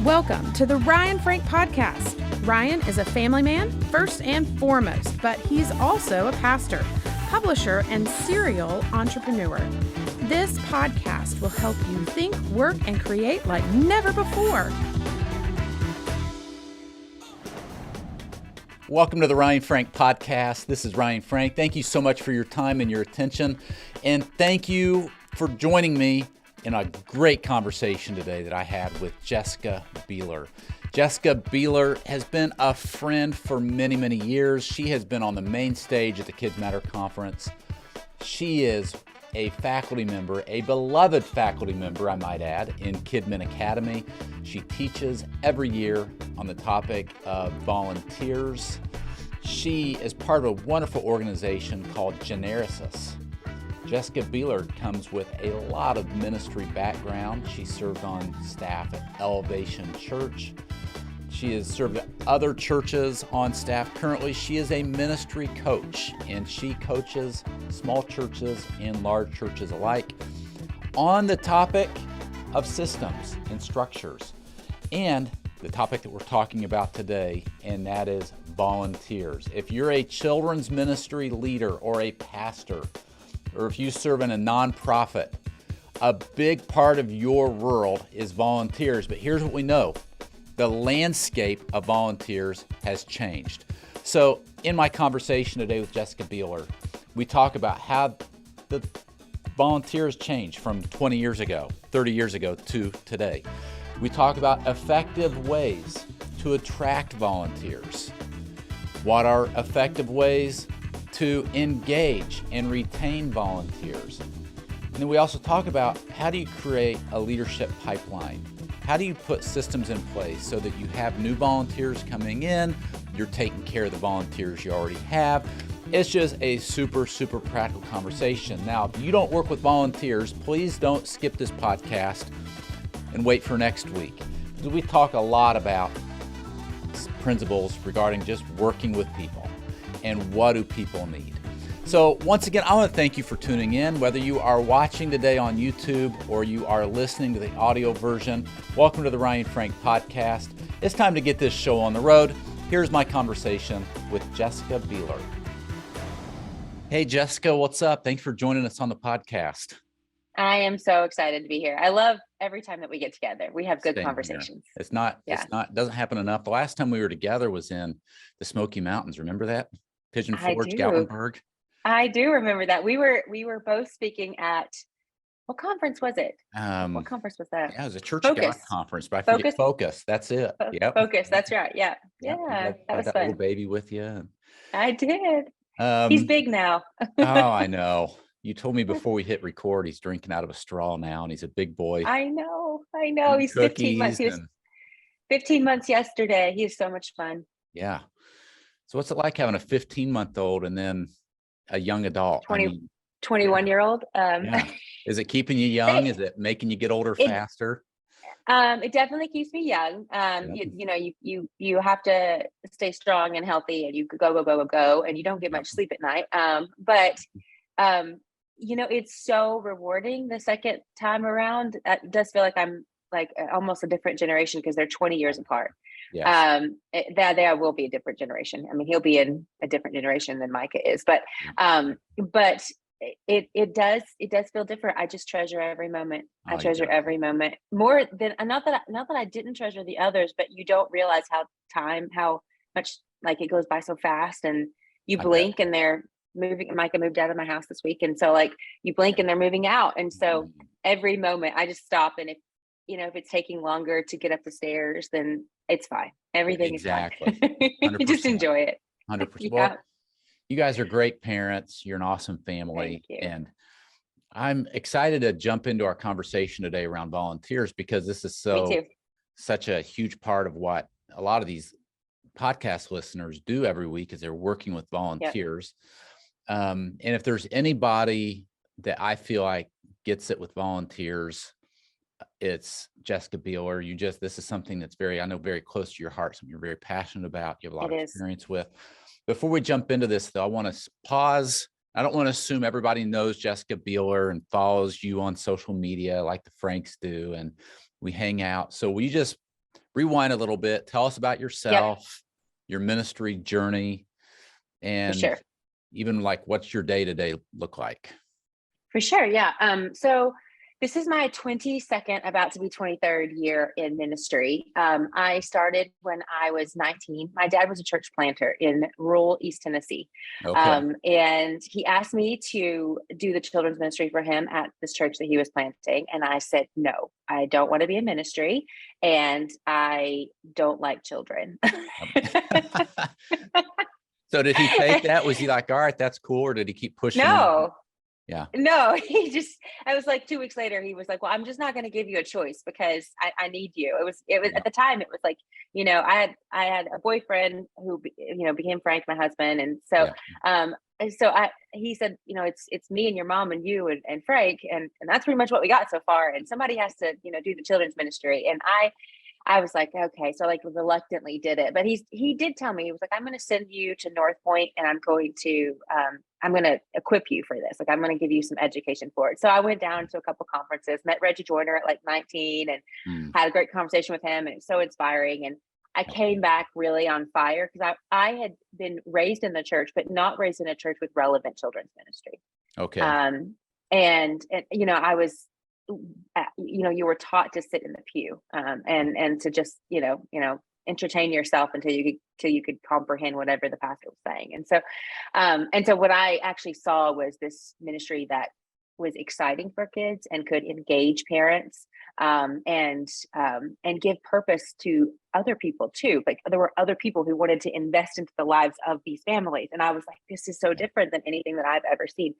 Welcome to the Ryan Frank Podcast. Ryan is a family man, first and foremost, but he's also a pastor, publisher, and serial entrepreneur. This podcast will help you think, work, and create like never before. Welcome to the Ryan Frank Podcast. This is Ryan Frank. Thank you so much for your time and your attention. And thank you for joining me in a great conversation today that I had with Jessica Bealer. Jessica Bealer has been a friend for many, many years. She has been on the main stage at the Kids Matter Conference. She is a faculty member, a beloved faculty member, I might add, in KidMin Academy. She teaches every year on the topic of volunteers. She is part of a wonderful organization called Generisis. Jessica Bealer comes with a lot of ministry background. She served on staff at Elevation Church. She has served at other churches on staff. Currently, she is a ministry coach, and she coaches small churches and large churches alike on the topic of systems and structures, and the topic that we're talking about today, and that is volunteers. If you're a children's ministry leader or a pastor, or if you serve in a nonprofit, a big part of your world is volunteers. But here's what we know. The landscape of volunteers has changed. So in my conversation today with Jessica Bealer, we talk about how the volunteers changed from 20 years ago, 30 years ago to today. We talk about effective ways to attract volunteers. What are effective ways to engage and retain volunteers? And then we also talk about how do you create a leadership pipeline? How do you put systems in place so that you have new volunteers coming in, you're taking care of the volunteers you already have? It's just a super practical conversation. Now, if you don't work with volunteers, please don't skip this podcast and wait for next week, because we talk a lot about principles regarding just working with people and what do people need. So once again, I want to thank you for tuning in. Whether you are watching today on YouTube or you are listening to the audio version, welcome to the Ryan Frank Podcast. It's time to get this show on the road. Here's my conversation with Jessica Bealer. Hey, Jessica, what's up? Thanks for joining us on the podcast. I am so excited to be here. I love every time that we get together. We have good Same conversations. Here. It doesn't happen enough. The last time we were together was in the Smoky Mountains. Remember that? Pigeon Forge, Gatlinburg. I do remember that. We were both speaking at, what conference was it? What conference was that? Yeah, it was a Church of God conference, but I forget Focus. That's it. Yep. Focus. That's right. Yeah. Yeah. That was that fun. Little baby with you. I did. He's big now. Oh, I know. You told me before we hit record, he's drinking out of a straw now, and he's a big boy. I know. He's 15 months. He was 15 months yesterday. He is so much fun. Yeah. So what's it like having a 15-month-old and then a young adult? 21-year-old. Yeah. Is it keeping you young? Is it making you get older faster? It definitely keeps me young. You have to stay strong and healthy, and you go, and you don't get much sleep at night. But it's so rewarding the second time around. It does feel like I'm like almost a different generation because they're 20 years apart. Yes. There will be a different generation. I mean, he'll be in a different generation than Micah is, but it does feel different. I just treasure every moment. I treasure every moment more than, not that I didn't treasure the others, but you don't realize how much like it goes by so fast, and you blink and they're moving. Micah moved out of my house this week, and so like you blink and they're moving out, and so every moment I just stop, and if it's taking longer to get up the stairs, then it's fine. Everything is fine. You just enjoy it. 100%. Yeah. Well, you guys are great parents. You're an awesome family. And I'm excited to jump into our conversation today around volunteers, because this is such a huge part of what a lot of these podcast listeners do every week, is they're working with volunteers. Yep. And if there's anybody that I feel like gets it with volunteers, it's Jessica Bealer. This is something that's I know very close to your heart, something you're very passionate about, you have a lot of experience with. Before we jump into this, though, I want to pause. I don't want to assume everybody knows Jessica Bealer and follows you on social media like the Franks do, and we hang out. So will you just rewind a little bit. Tell us about yourself, your ministry journey, For and sure. even like what's your day-to-day look like? For sure. Yeah. So this is my 22nd, about to be 23rd year in ministry. I started when I was 19. My dad was a church planter in rural East Tennessee. Okay. And he asked me to do the children's ministry for him at this church that he was planting. And I said, no, I don't want to be in ministry. And I don't like children. So did he take that? Was he like, all right, that's cool? Or did he keep pushing you? No. Yeah. No, I was like 2 weeks later, he was like, well, I'm just not going to give you a choice because I need you. It was Yeah. at the time, it was like, I had a boyfriend who, became Frank, my husband. And so, he said, it's me and your mom and you and Frank. And that's pretty much what we got so far. And somebody has to, do the children's ministry. And I was like, okay, so like reluctantly did it, but he did tell me, he was like, I'm going to send you to North Point and I'm going to equip you for this. Like, I'm going to give you some education for it. So I went down to a couple conferences, met Reggie Joyner at like 19 and had a great conversation with him. And it was so inspiring. And I came back really on fire because I had been raised in the church, but not raised in a church with relevant children's ministry. Okay. And I was, you were taught to sit in the pew, and to just, entertain yourself until you could comprehend whatever the pastor was saying. And so what I actually saw was this ministry that was exciting for kids and could engage parents, and give purpose to other people too. Like, there were other people who wanted to invest into the lives of these families. And I was like, this is so different than anything that I've ever seen.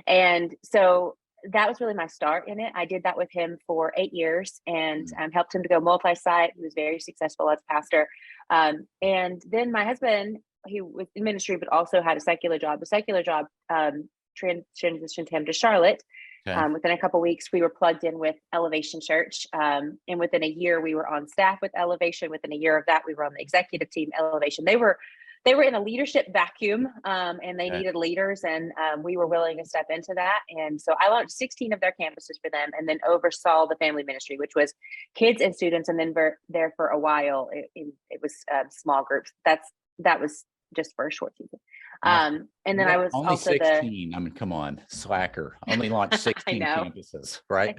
And so that was really my start in it. I did that with him for 8 years and helped him to go multi-site. He was very successful as a pastor. And then my husband, he was in ministry, but also had a secular job. The secular job transitioned him to Charlotte. Okay. Within a couple of weeks, we were plugged in with Elevation Church. And within a year, we were on staff with Elevation. Within a year of that, we were on the executive team, Elevation. They were in a leadership vacuum, and they needed leaders, and we were willing to step into that. And so I launched 16 of their campuses for them, and then oversaw the family ministry, which was kids and students. And then there for a while, it was small groups. That was just for a short season. And then I was only also 16. I mean, come on, slacker. Only launched 16 campuses, right?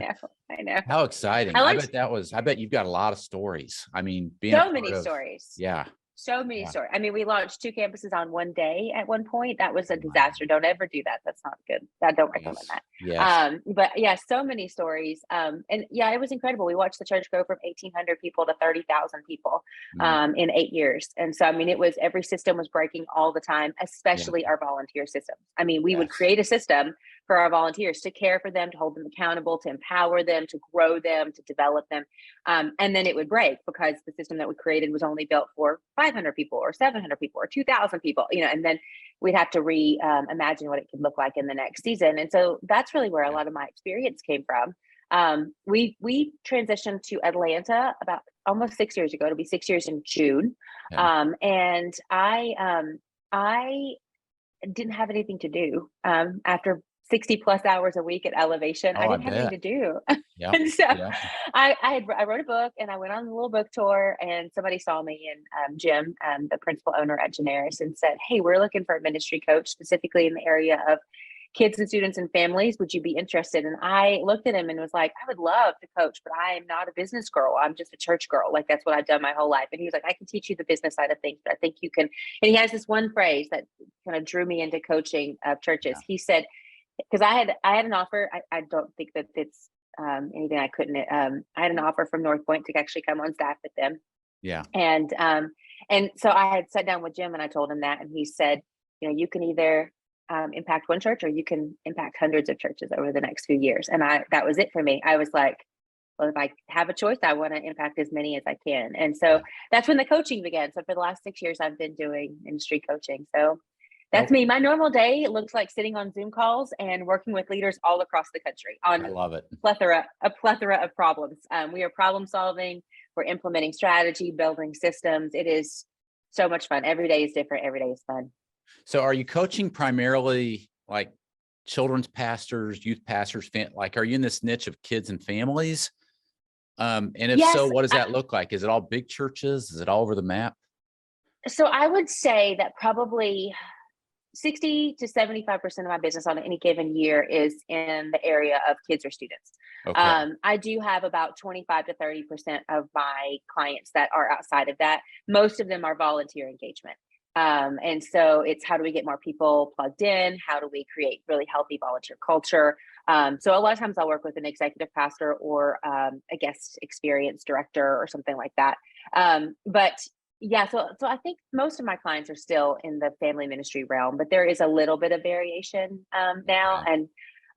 I know. How exciting! I bet you've got a lot of stories. I mean, being so many stories. Yeah. So many stories. I mean, we launched 2 campuses on one day at one point. That was a disaster. Don't ever do that. That's not good. I don't recommend that. Yes. But yeah, so many stories. And yeah, it was incredible. We watched the church go from 1,800 people to 30,000 people in 8 years. And so, I mean, every system was breaking all the time, especially our volunteer systems. I mean, we would create a system for our volunteers to care for them, to hold them accountable, to empower them, to grow them, to develop them. And then it would break because the system that we created was only built for 500 people or 700 people or 2,000 people, and then we'd have to imagine what it could look like in the next season. And so that's really where a lot of my experience came from. We transitioned to Atlanta about almost 6 years ago. It'll be 6 years in June. And I didn't have anything to do after 60 plus hours a week at Elevation. I didn't have anything to do. And so I wrote a book and I went on a little book tour, and somebody saw me, and Jim, the principal owner at Generisis, and said, hey, we're looking for a ministry coach specifically in the area of kids and students and families. Would you be interested? And I looked at him and was like, I would love to coach, but I am not a business girl. I'm just a church girl. Like, that's what I've done my whole life. And he was like, I can teach you the business side of things, but I think you can. And he has this one phrase that kind of drew me into coaching of churches. He said, because I had an offer. I don't think that it's anything I couldn't. I had an offer from North Point to actually come on staff with them. Yeah. And so I had sat down with Jim and I told him that, and he said, you can either impact one church or you can impact hundreds of churches over the next few years. And that was it for me. I was like, well, if I have a choice, I want to impact as many as I can. And so that's when the coaching began. So for the last 6 years, I've been doing industry coaching. So that's me. My normal day looks like sitting on Zoom calls and working with leaders all across the country on I love it. a plethora of problems. We are problem solving. We're implementing strategy, building systems. It is so much fun. Every day is different. Every day is fun. So are you coaching primarily like children's pastors, youth pastors, like, are you in this niche of kids and families? And if so, Yes. what does that look like? Is it all big churches? Is it all over the map? So I would say that probably 60 to 75% of my business on any given year is in the area of kids or students. Okay. I do have about 25 to 30% of my clients that are outside of that. Most of them are volunteer engagement. And so it's how do we get more people plugged in? How do we create really healthy volunteer culture? So a lot of times I'll work with an executive pastor or a guest experience director or something like that. But yeah, so I think most of my clients are still in the family ministry realm, but there is a little bit of variation now, Okay.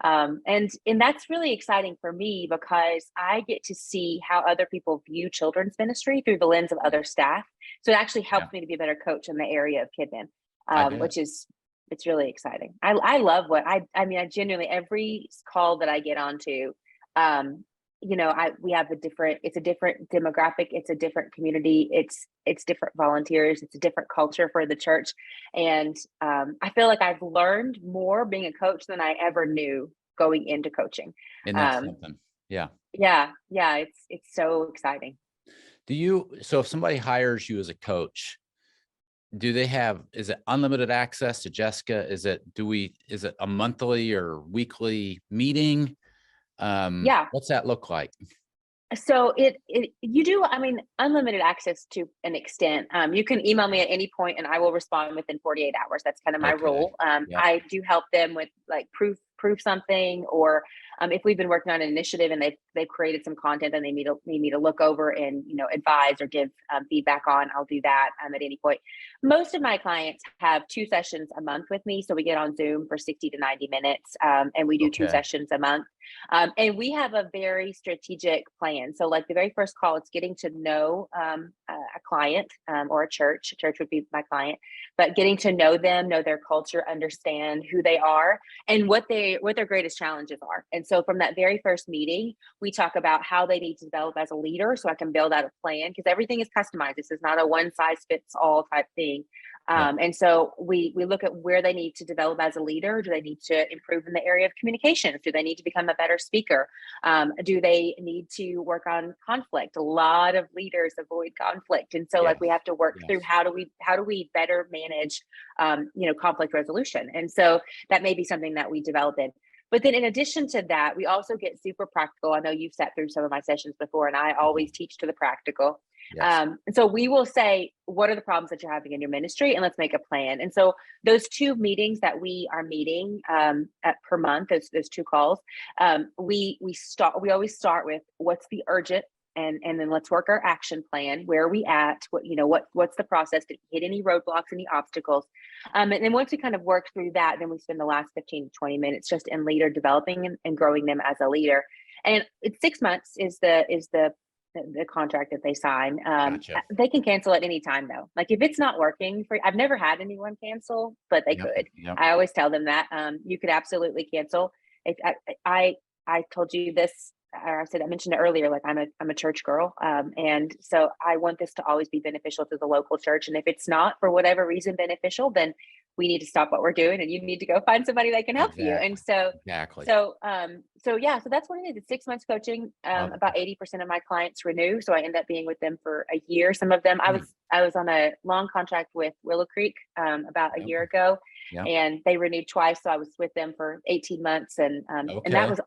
and that's really exciting for me because I get to see how other people view children's ministry through the lens of other staff. So it actually Yeah, helps me to be a better coach in the area of kidmin, I bet. which is it's really exciting. I love what I mean. I genuinely every call that I get onto. Um, we have it's a different demographic, it's a different community, it's different volunteers, it's a different culture for the church. And I feel like I've learned more being a coach than I ever knew going into coaching. And that's um something. Yeah. yeah, it's so exciting. So if somebody hires you as a coach, is it unlimited access to Jessica? Is it a monthly or weekly meeting? Yeah. What's that look like? So you do, I mean, unlimited access to an extent. You can email me at any point and I will respond within 48 hours. That's kind of my Okay. rule. Yep. I do help them with like proof something, or if we've been working on an initiative and they've created some content and they need me to look over and advise or give feedback on, I'll do that at any point. Most of my clients have 2 sessions a month with me, so we get on Zoom for 60 to 90 minutes, and we do 2 Okay. sessions a month. And we have a very strategic plan. So, like the very first call, it's getting to know a client or a church. A church would be my client, but getting to know them, know their culture, understand who they are, and what their greatest challenges are. And so, from that very first meeting, we talk about how they need to develop as a leader, so I can build out a plan because everything is customized. This is not a one size fits all type thing. Yeah. And so we look at where they need to develop as a leader. Do they need to improve in the area of communications? Do they need to become a better speaker? Do they need to work on conflict? A lot of leaders avoid conflict. And so Yes. like we have to work through Yes. how do we better manage conflict resolution. And so that may be something that we develop in. But then in addition to that, we also get super practical. I know you've sat through some of my sessions before, and I always teach to the practical. Yes. And so we will say, what are the problems that you're having in your ministry? And let's make a plan. And so those 2 meetings that we are meeting per month, those 2 calls, we always start with what's the urgent, and then let's work our action plan. Where are we at? What's the process? Did we hit any roadblocks, any obstacles? And then once we kind of work through that, then we spend the last 15 to 20 minutes just in leader developing and growing them as a leader. And it's 6 months is the contract that they sign. Gotcha. They can cancel at any time though. Like if it's not working I've never had anyone cancel, but they Yep. could. Yep. I always tell them that you could absolutely cancel. If I told you this, or I mentioned it earlier, like I'm a church girl. And so I want this to always be beneficial to the local church. And if it's not for whatever reason beneficial, then we need to stop what we're doing and you need to go find somebody that can help you. And Exactly. so that's what it is. It's 6 months coaching. About 80% of my clients renew. So I end up being with them for a year. Some of them, I was on a long contract with Willow Creek about a year ago, and they renewed twice. So I was with them for 18 months, and that was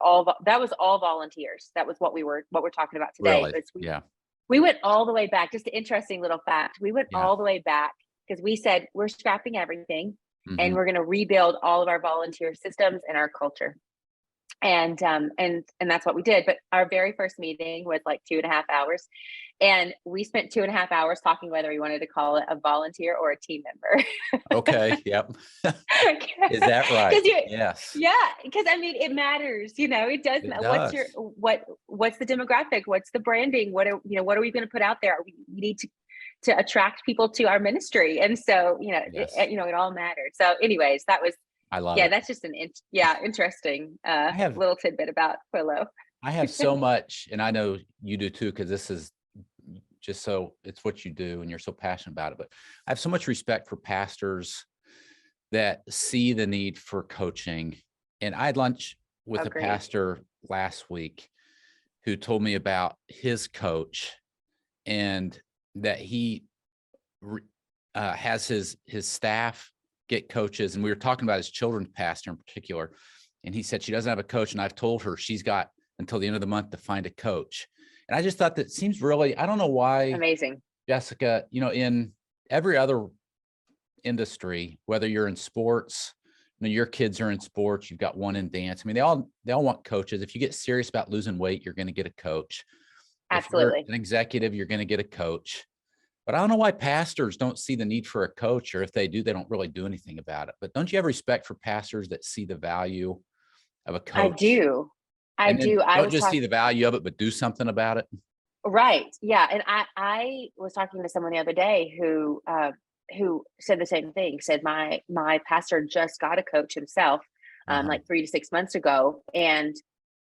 all volunteers. That was what we're talking about today. Really? We went all the way back. Just an interesting little fact. We went Yeah. all the way back because we said we're scrapping everything, Mhm. and we're going to rebuild all of our volunteer systems and our culture. And that's what we did. But our very first meeting was like 2.5 hours. And we spent 2.5 hours talking whether we wanted to call it a volunteer or a team member. Okay. Yep. Is that right? Yes. Yeah, because I mean, it matters. It does. It What's does. what's the demographic? What's the branding? What are we going to put out there? We need to attract people to our ministry, and so Yes. it all mattered. So, anyways, that was. I love Yeah, it. that's just an interesting little tidbit about Willow. I have so much, and I know you do too, because this is just it's what you do and you're so passionate about it. But I have so much respect for pastors that see the need for coaching. And I had lunch with a pastor last week who told me about his coach, and that he has his staff get coaches. And we were talking about his children's pastor in particular. And he said she doesn't have a coach. And I've told her she's got until the end of the month to find a coach. And I just thought that seems really, I don't know why. Amazing. Jessica, in every other industry, whether you're in sports, your kids are in sports, you've got one in dance. I mean, they all want coaches. If you get serious about losing weight, you're going to get a coach. Absolutely. If you're an executive, you're going to get a coach. But I don't know why pastors don't see the need for a coach, or if they do, they don't really do anything about it. But don't you have respect for pastors that see the value of a coach? I do. I do. Don't just see the value of it, but do something about it. Right. Yeah. And I was talking to someone the other day who said the same thing, said my pastor just got a coach himself, like 3 to 6 months ago, and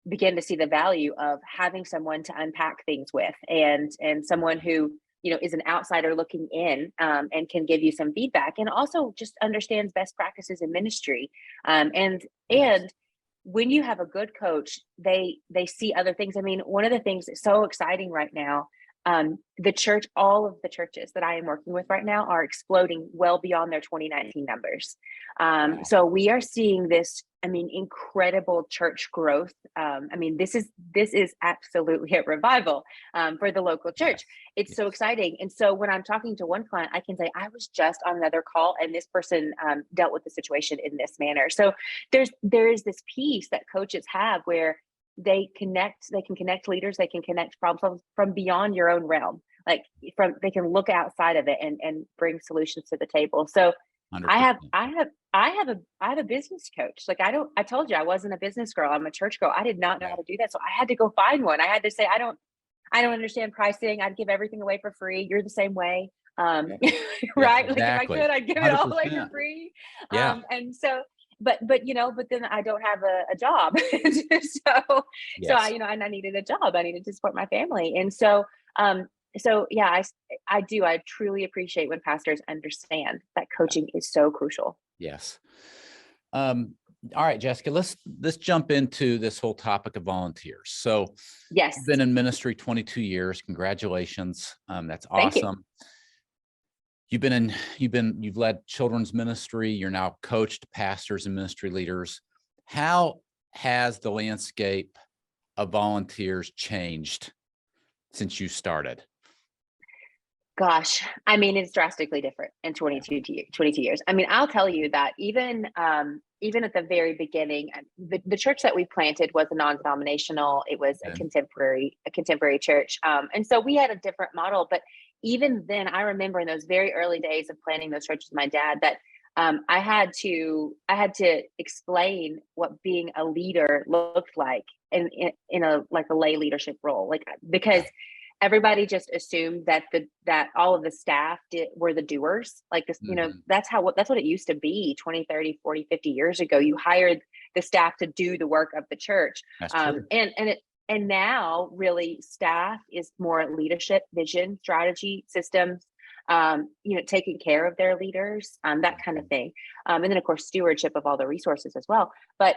began to see the value of having someone to unpack things with, and someone who, is an outsider looking in, and can give you some feedback, and also just understands best practices in ministry. And when you have a good coach, they see other things. I mean, one of the things that's so exciting right now, the church, all of the churches that I am working with right now are exploding well beyond their 2019 numbers. So we are seeing this, incredible church growth. This is absolutely a revival for the local church. It's so exciting. And so when I'm talking to one client, I can say, I was just on another call and this person dealt with the situation in this manner. So there is this piece that coaches have where they can connect leaders, they can connect problems from beyond your own realm. They can look outside of it and bring solutions to the table. So 100%. I have a business coach. I told you I wasn't a business girl. I'm a church girl. I did not know how to do that. So I had to go find one. I had to say, I don't understand pricing. I'd give everything away for free. You're the same way. Right. Exactly. Like if I could, I'd give it all away for free. Yeah. And so, but then I don't have a job. So I needed a job. I needed to support my family. And so, yeah, I truly appreciate when pastors understand that coaching is so crucial. Yes. All right, Jessica, let's jump into this whole topic of volunteers. So yes, you've been in ministry 22 years. Congratulations. That's awesome. You've led children's ministry. You're now coached pastors and ministry leaders. How has the landscape of volunteers changed since you started? Gosh, it's drastically different in 22 years. I'll tell you that even at the very beginning, the church that we planted was a non-denominational. It was a contemporary church. And so we had a different model, but even then I remember in those very early days of planning those churches with my dad that I had to explain what being a leader looked like in a lay leadership role, because everybody just assumed that all of the staff were the doers. That's what it used to be 20, 30, 40, 50 years ago. You hired the staff to do the work of the church. That's true. And now really staff is more leadership, vision, strategy, systems, taking care of their leaders, that kind of thing. And then of course, stewardship of all the resources as well. But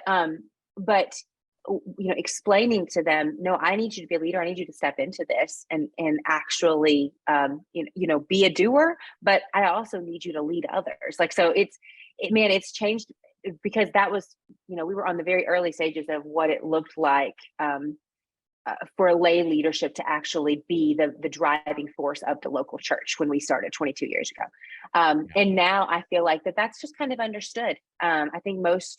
explaining to them, no, I need you to be a leader. I need you to step into this and actually, be a doer, but I also need you to lead others. So it's changed, because that was, we were on the very early stages of what it looked like, for lay leadership to actually be the driving force of the local church when we started 22 years ago. And now I feel like that's just kind of understood. I think most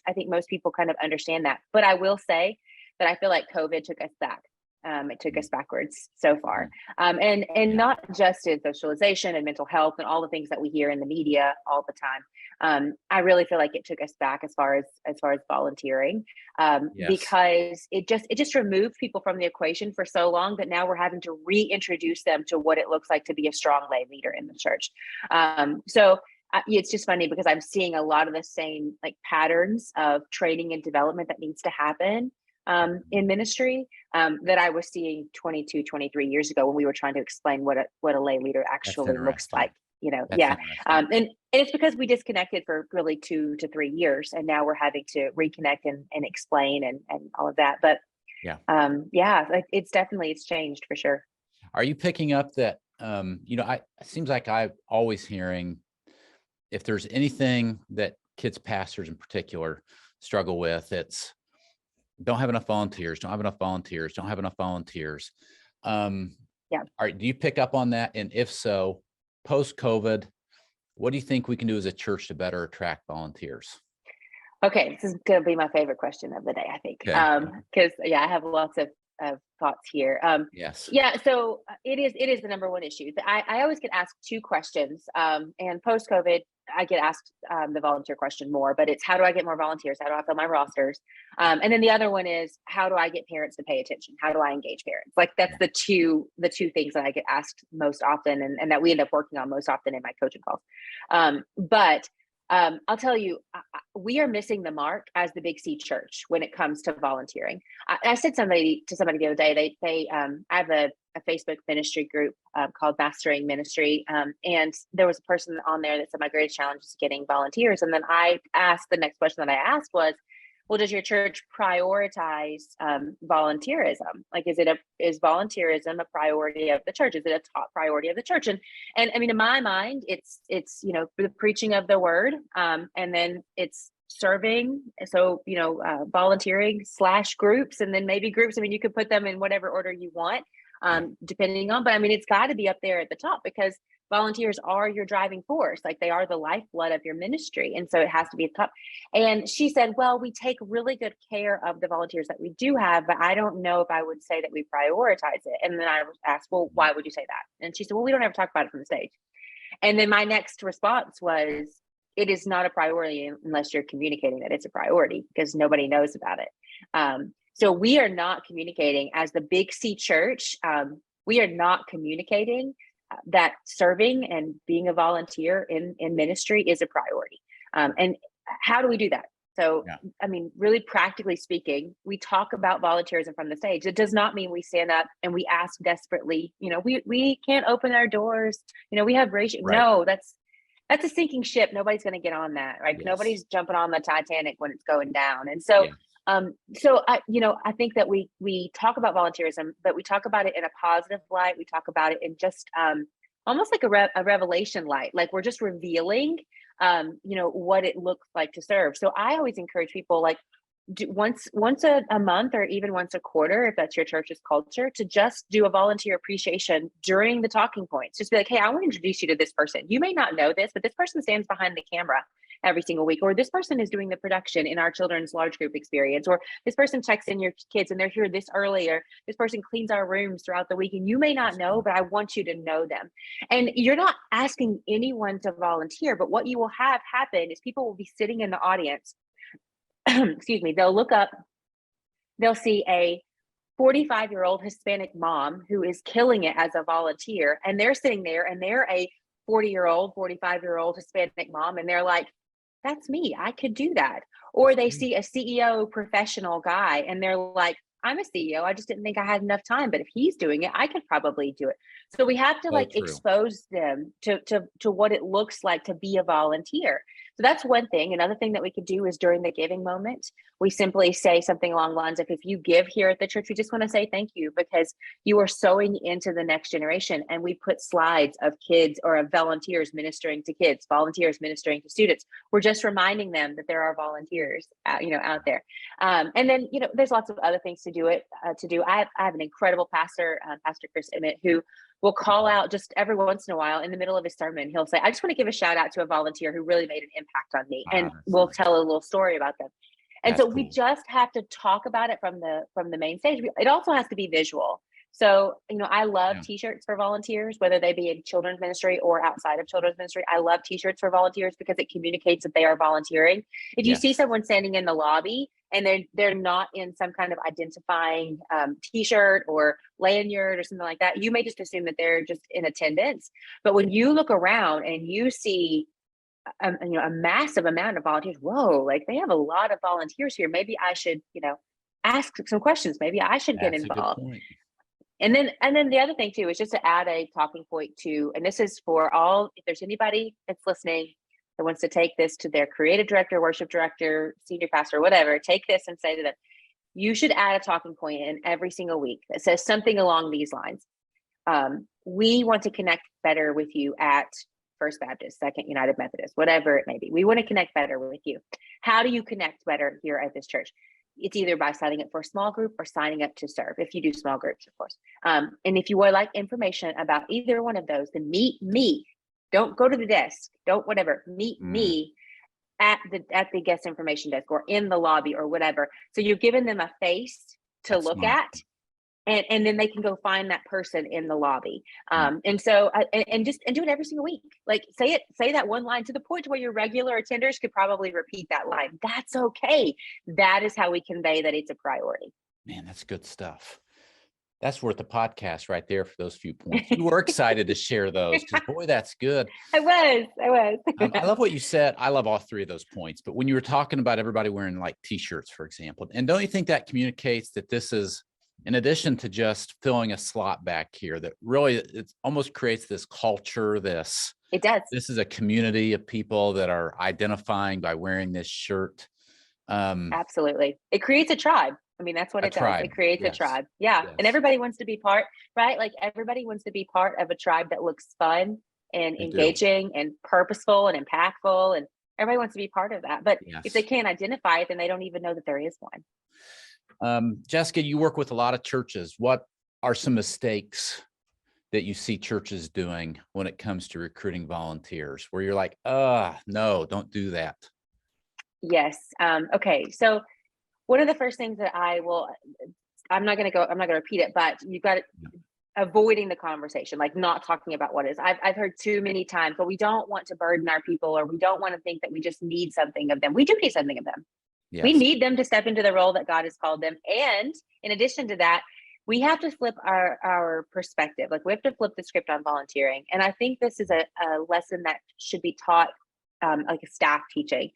people kind of understand that, but I will say that I feel like COVID took us back. It took us backwards so far. And not just in socialization and mental health and all the things that we hear in the media all the time. I really feel like it took us back as far as volunteering, because it just removed people from the equation for so long that now we're having to reintroduce them to what it looks like to be a strong lay leader in the church. So it's just funny because I'm seeing a lot of the same patterns of training and development that needs to happen in ministry that I was seeing 22, 23 years ago when we were trying to explain what a lay leader actually looks like. And it's because we disconnected for really 2 to 3 years, and now we're having to reconnect and explain and all of that. But Yeah. It's definitely, it's changed for sure. Are you picking up that, it seems like I'm always hearing, if there's anything that kids pastors in particular struggle with, it's don't have enough volunteers, don't have enough volunteers, don't have enough volunteers. Yeah. Do you pick up on that? And if so, post-COVID, what do you think we can do as a church to better attract volunteers? Okay, this is going to be my favorite question of the day, I think. Okay. Because I have lots of thoughts here. Yes. Yeah, so it is the number one issue. I always get asked two questions, and post COVID, I get asked the volunteer question more. But it's, how do I get more volunteers? How do I fill my rosters? And then the other one is, how do I get parents to pay attention? How do I engage parents? Like, that's the two things that I get asked most often, and that we end up working on most often in my coaching calls. But I'll tell you, we are missing the mark as the Big C Church when it comes to volunteering. I said to somebody the other day, I have a Facebook ministry group called Mastering Ministry. And there was a person on there that said, my greatest challenge is getting volunteers. And then the next question that I asked was, well, does your church prioritize volunteerism? Like, is volunteerism a priority of the church? Is it a top priority of the church? And I mean, in my mind, it's the preaching of the word, and then it's serving. So volunteering / groups, and then maybe groups. I mean, you could put them in whatever order you want, depending on. But I mean, it's got to be up there at the top, because volunteers are your driving force. Like, they are the lifeblood of your ministry. And so it has to be at the top. And she said, well, we take really good care of the volunteers that we do have, but I don't know if I would say that we prioritize it. And then I asked, well, why would you say that? And she said, well, we don't ever talk about it from the stage. And then my next response was, it is not a priority unless you're communicating that it's a priority, because nobody knows about it. So we are not communicating as the Big C Church. We are not communicating that serving and being a volunteer in ministry is a priority. And how do we do that? So, I mean, really practically speaking, we talk about volunteerism from the stage. It does not mean we stand up and we ask desperately, we can't open our doors. We have ratio. Right. No, that's a sinking ship. Nobody's going to get on that, right? Yes. Nobody's jumping on the Titanic when it's going down. And so, I think that we talk about volunteerism, but we talk about it in a positive light. We talk about it in just almost like a revelation light. Like, we're just revealing, what it looks like to serve. So I always encourage people, like, once a month, or even once a quarter, if that's your church's culture, to just do a volunteer appreciation during the talking points. Just be like, hey, I want to introduce you to this person. You may not know this, but this person stands behind the camera every single week, or this person is doing the production in our children's large group experience, or this person checks in your kids and they're here this early, or this person cleans our rooms throughout the week, and you may not know, but I want you to know them. And you're not asking anyone to volunteer, but what you will have happen is people will be sitting in the audience. Excuse me. They'll look up, they'll see a 45-year-old Hispanic mom who is killing it as a volunteer, and they're sitting there, and they're a 40-year-old, 45-year-old Hispanic mom, and they're like, that's me. I could do that. Or they see a CEO professional guy, and they're like, I'm a CEO. I just didn't think I had enough time, but if he's doing it, I could probably do it. So we have to expose them to what it looks like to be a volunteer. So that's one thing. Another thing that we could do is during the giving moment, we simply say something along the lines of, if you give here at the church, we just want to say thank you, because you are sowing into the next generation. And we put slides of kids or of volunteers ministering to kids, volunteers ministering to students. We're just reminding them that there are volunteers out there. And then, there's lots of other things to do. I have an incredible pastor, Pastor Chris Emmett, who will call out just every once in a while in the middle of his sermon. He'll say, I just want to give a shout out to a volunteer who really made an impact on me. And we'll tell a little story about them. And so we just have to talk about it from the main stage. It also has to be visual. So, I love t-shirts for volunteers, whether they be in children's ministry or outside of children's ministry. I love t-shirts for volunteers because it communicates that they are volunteering. If you see someone standing in the lobby and they're not in some kind of identifying t-shirt or lanyard or something like that, you may just assume that they're just in attendance. But when you look around and you see a massive amount of volunteers, whoa, like, they have a lot of volunteers here. Maybe I should, ask some questions. Maybe I should get involved. And then the other thing too is just to add a talking point to, and this is for all, if there's anybody that's listening that wants to take this to their creative director, worship director, senior pastor, whatever, take this and say to them, you should add a talking point in every single week that says something along these lines. We want to connect better with you at First Baptist, Second United Methodist, whatever it may be. We want to connect better with you. How do you connect better here at this church? It's either by signing up for a small group or signing up to serve, if you do small groups, of course. And if you would like information about either one of those, then meet me. Don't go to the desk. Don't whatever. Meet me at the guest information desk or in the lobby or whatever. So you're giving them a face to look at. And then they can go find that person in the lobby. And so, and do it every single week. Like say that one line to the point where your regular attenders could probably repeat that line. That's okay. That is how we convey that it's a priority. Man, that's good stuff. That's worth a podcast right there for those few points. You were excited to share those because boy, that's good. I was. I love what you said. I love all three of those points. But when you were talking about everybody wearing like t-shirts, for example, and don't you think that communicates that this is, in addition to just filling a slot back here, that really it almost creates this culture, it does. This is a community of people that are identifying by wearing this shirt. Absolutely. It creates a tribe. I mean, that's what it does. It creates a tribe. Yeah. Yes. And everybody wants to be part, right? Like everybody wants to be part of a tribe that looks fun and engaging and purposeful and impactful. And everybody wants to be part of that. But if they can't identify it, then they don't even know that there is one. Jessica, you work with a lot of churches. What are some mistakes that you see churches doing when it comes to recruiting volunteers where you're like, no, don't do that? Yes. Okay. So one of the first things that I'm not going to repeat it, but you've got avoiding the conversation, like not talking about what is. I've heard too many times, but we don't want to burden our people, or we don't want to think that we just need something of them. We do need something of them. Yes. We need them to step into the role that God has called them. And in addition to that, we have to flip our perspective. Like we have to flip the script on volunteering. And I think this is a lesson that should be taught like a staff teaching.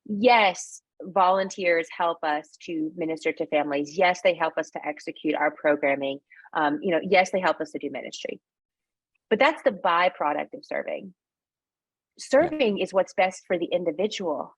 Yes, volunteers help us to minister to families. Yes, they help us to execute our programming. Yes, they help us to do ministry. But that's the byproduct of serving. Serving is what's best for the individual.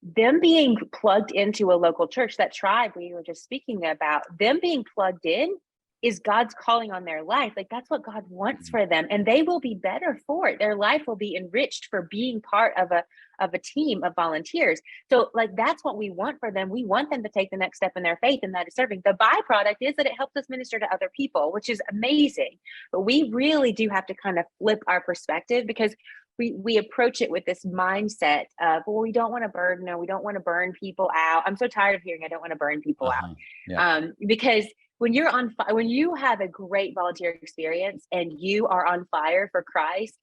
Them being plugged into a local church, that tribe we were just speaking about, them being plugged in is God's calling on their life. Like that's what God wants for them, and they will be better for it. Their life will be enriched for being part of a team of volunteers. So like that's what we want for them. We want them to take the next step in their faith, and that is serving. The byproduct is that it helps us minister to other people, which is amazing. But we really do have to kind of flip our perspective, because we approach it with this mindset of, well, we don't want to burden, or we don't want to burn people out. I'm so tired of hearing I don't want to burn people out. Because when you have a great volunteer experience and you are on fire for Christ,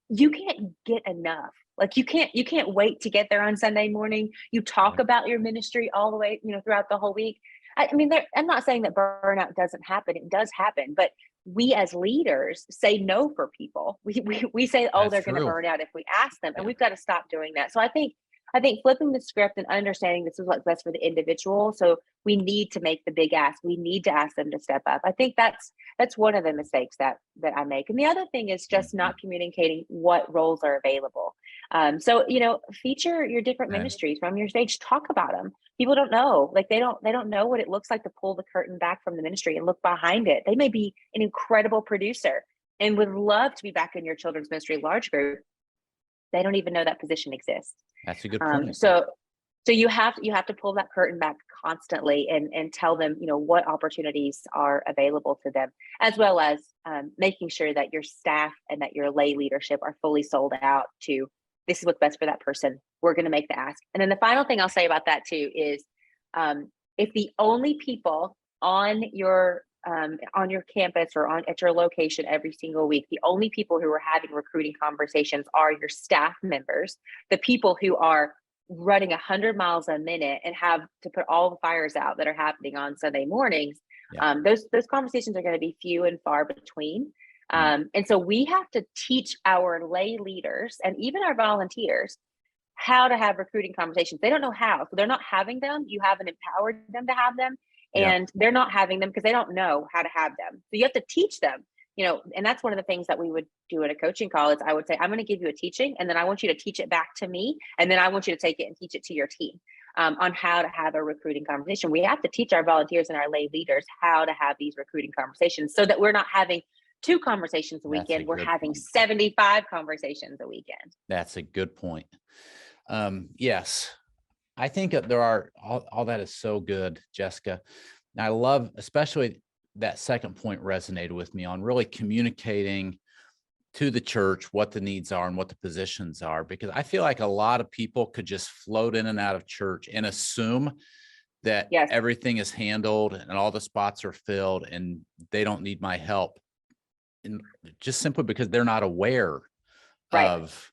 you can't get enough. Like you can't wait to get there on Sunday morning. You talk about your ministry all the way, throughout the whole week. I mean, I'm not saying that burnout doesn't happen. It does happen, but we as leaders say no for people. We say, they're going to burn out if we ask them, and we've got to stop doing that. So I think flipping the script and understanding this is what's best for the individual. So we need to make the big ask. We need to ask them to step up. I think that's one of the mistakes that I make. And the other thing is just not communicating what roles are available. So feature your different ministries from your stage. Talk about them. People don't know, like they don't know what it looks like to pull the curtain back from the ministry and look behind it. They may be an incredible producer and would love to be back in your children's ministry large group. They don't even know that position exists. That's a good point. So you have to pull that curtain back constantly and tell them, what opportunities are available to them, as well as making sure that your staff and that your lay leadership are fully sold out to, this is what's best for that person. We're going to make the ask. And then the final thing I'll say about that too is, if the only people on your campus or at your location every single week, the only people who are having recruiting conversations are your staff members, the people who are running 100 miles a minute and have to put all the fires out that are happening on Sunday mornings, those conversations are going to be few and far between. And so we have to teach our lay leaders and even our volunteers how to have recruiting conversations. They don't know how, so they're not having them. You haven't empowered them to have them, and they're not having them because they don't know how to have them. So you have to teach them, and that's one of the things that we would do in a coaching call is I would say, I'm going to give you a teaching, and then I want you to teach it back to me. And then I want you to take it and teach it to your team. on how to have a recruiting conversation. We have to teach our volunteers and our lay leaders how to have these recruiting conversations so that we're not having 2 conversations a weekend. We're having 75 conversations a weekend. That's a good point. Yes, I think that there are all that is so good, Jessica. And I love, especially that second point resonated with me on really communicating to the church what the needs are and what the positions are, because I feel like a lot of people could just float in and out of church and assume that everything is handled and all the spots are filled and they don't need my help. And just simply because they're not aware of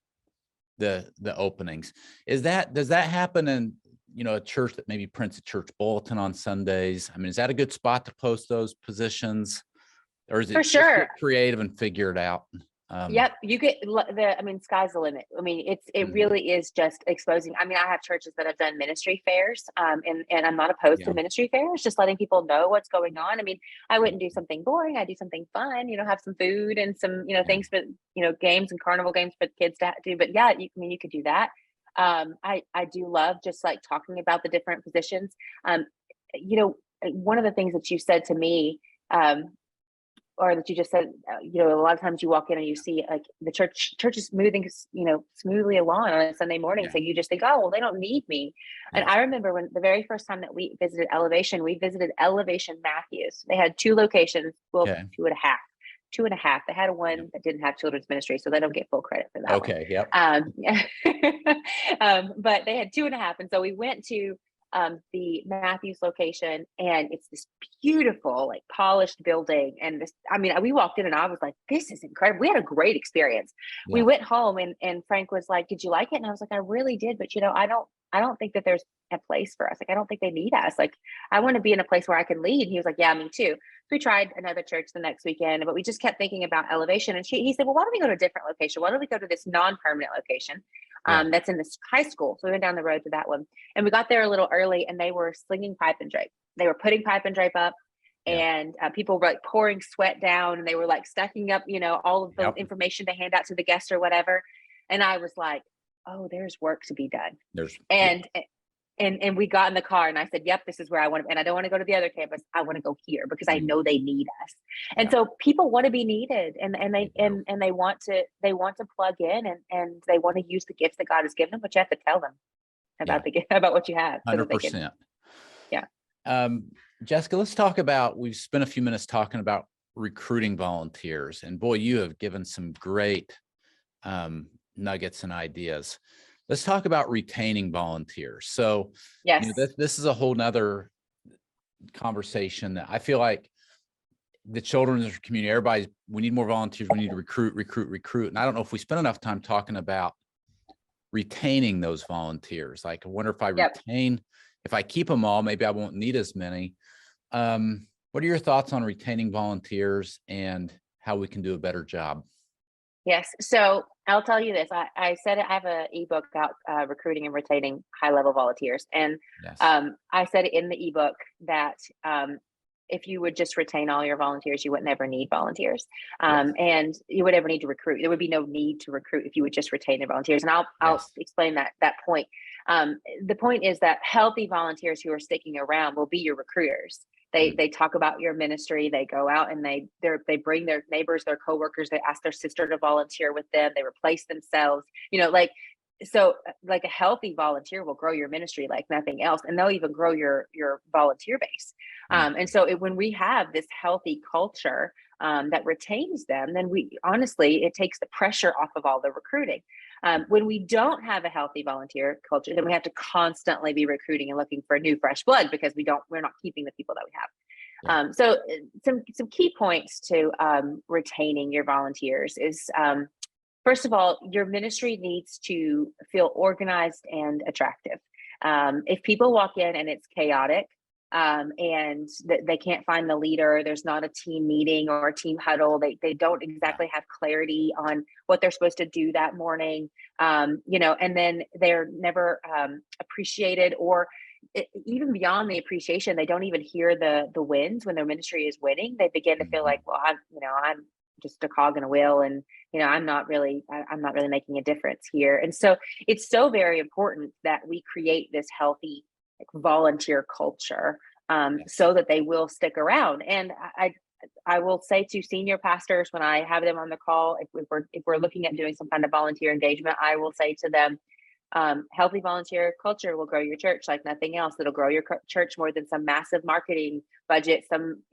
the openings. Does that happen in, a church that maybe prints a church bulletin on Sundays? I mean, is that a good spot to post those positions, or is it just get creative and figure it out? Yep, you get sky's the limit. I mean, it really is just exposing. I mean, I have churches that have done ministry fairs, and I'm not opposed to ministry fairs, just letting people know what's going on. I mean, I wouldn't do something boring. I do something fun, have some food and some, things, but, games and carnival games for the kids to do. But yeah, you could do that. I do love just like talking about the different positions. One of the things that you said to me, or that you just said, a lot of times you walk in and you see like the church is moving, smoothly along on a Sunday morning. So you just think, oh, well, they don't need me. And I remember when the very first time that we visited Elevation Matthews. They had 2 locations, well, 2.5. They had one that didn't have children's ministry, so they don't get full credit for that. Okay. Yep. But they had 2.5. And so we went to the Matthews location, and it's this beautiful, like polished building. And we walked in and I was like, this is incredible. We had a great experience. Yeah. We went home and Frank was like, did you like it? And I was like, I really did. But I don't think that there's a place for us. Like, I don't think they need us. Like, I want to be in a place where I can lead. And he was like, yeah, me too. So we tried another church the next weekend, but we just kept thinking about Elevation. And he said, well, why don't we go to a different location? Why don't we go to this non-permanent location? That's in this high school. So we went down the road to that one, and we got there a little early, and they were slinging pipe and drape. They were putting pipe and drape up, and people were like pouring sweat down, and they were like stacking up, all of the information to hand out to the guests or whatever. And I was like, oh, there's work to be done. And we got in the car, and I said, yep, this is where I want to, and I don't want to go to the other campus. I want to go here because I know they need us. And so people want to be needed, and they want to plug in, and they want to use the gifts that God has given them, but you have to tell them about what you have. 100%. Jessica, let's talk about, we've spent a few minutes talking about recruiting volunteers, and boy, you have given some great nuggets and ideas. Let's talk about retaining volunteers. So, this is a whole nother conversation that I feel like the children's community, we need more volunteers. We need to recruit. And I don't know if we spend enough time talking about retaining those volunteers. Like, I wonder if I if I keep them all, maybe I won't need as many. What are your thoughts on retaining volunteers and how we can do a better job? Yes. So I'll tell you this. I said I have an ebook out, recruiting and retaining high-level volunteers. And I said in the ebook that if you would just retain all your volunteers, you would never need volunteers. And you would never need to recruit. There would be no need to recruit if you would just retain the volunteers. And I'll explain that point. The point is that healthy volunteers who are sticking around will be your recruiters. They talk about your ministry. They go out and they bring their neighbors, their coworkers. They ask their sister to volunteer with them. They replace themselves. So a healthy volunteer will grow your ministry like nothing else, and they'll even grow your volunteer base. And so when we have this healthy culture that retains them, then it takes the pressure off of all the recruiting. When we don't have a healthy volunteer culture, then we have to constantly be recruiting and looking for new fresh blood because we're not keeping the people that we have. So some key points to retaining your volunteers is, first of all, your ministry needs to feel organized and attractive. If people walk in and it's chaotic, and they can't find the leader, there's not a team meeting or a team huddle, they don't exactly have clarity on what they're supposed to do that morning, and then they're never appreciated, or even beyond the appreciation, they don't even hear the wins when their ministry is winning. They begin to feel like, well, I'm just a cog in a wheel, and I'm not really making a difference here. And so it's so very important that we create this healthy volunteer culture, so that they will stick around. And I will say to senior pastors when I have them on the call, if we're looking at doing some kind of volunteer engagement, I will say to them, healthy volunteer culture will grow your church like nothing else. It'll grow your church more than some massive marketing budget, some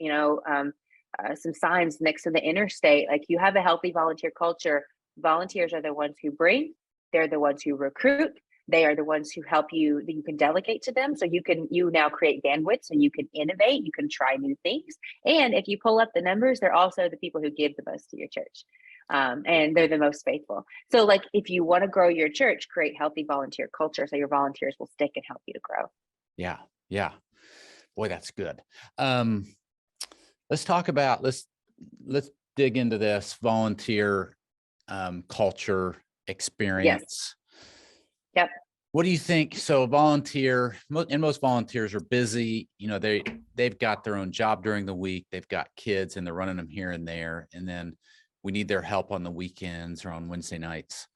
signs next to the interstate. Like, you have a healthy volunteer culture. Volunteers are the ones who bring, they're the ones who recruit, they are the ones who help you, that you can delegate to them. So you now create bandwidth, so you can innovate, you can try new things. And if you pull up the numbers, they're also the people who give the most to your church. And they're the most faithful. So, like, if you want to grow your church, create healthy volunteer culture so your volunteers will stick and help you to grow. Yeah. Yeah. Boy, that's good. Let's talk about, let's dig into this volunteer culture experience. Yep. What do you think? So volunteer, and most volunteers are busy, they've got their own job during the week, they've got kids and they're running them here and there. And then we need their help on the weekends or on Wednesday nights.